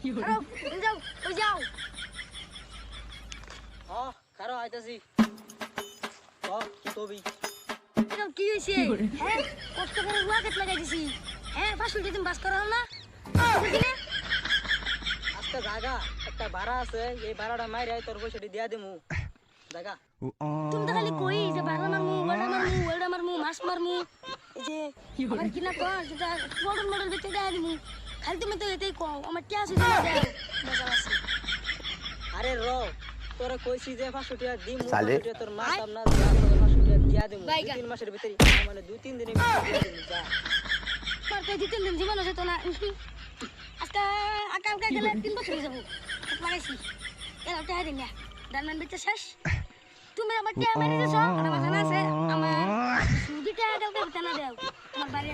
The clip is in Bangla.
খারাও যাও ওই যাও খারো আইতাছি কি তবি এটা কি হইছে হ্যাঁ কষ্ট করে রুয়াকেট লাগাই দিছি হ্যাঁ 500 টাকা তুমি বাস করো না বুঝিলে আজকে জায়গা একটা ভাড়া আছে এই ভাড়াটা মাইরে তোর পয়সাটি দিয়া দেমু জায়গা তুমি তো খালি কই যে বারো মারমু ওয়ালডা মারমু মাছ মারমু এই যে আমার কিনা কর যেটা মডেল বেচে দেয়া দিমু খালি তুমি তো এটাই কও আমার কি আছে তুমি দাও মজা আছে আরে তোরে কইছি যে 500 টাকা দিমু 500 টাকা তোর মাছ আমনা 500 টাকা দিয়া দেমু 2-3 মাসের ভিতরে মানে 2-3 দিনের ভিতরে দিয়া দেমু যা মারতে 2-3 দিন জীবন আছে তো না আজকে আকালকে গেলে 3 বছর হয়ে যাবো লাগাইছি এরা টাকা দিন না দানমান বেচে শেষ তুমি আমার টাকা মেরে দিছো আমার জানা আছে আমার শুধু টাকা কালকে বেতন দাও তোমার বাড়ি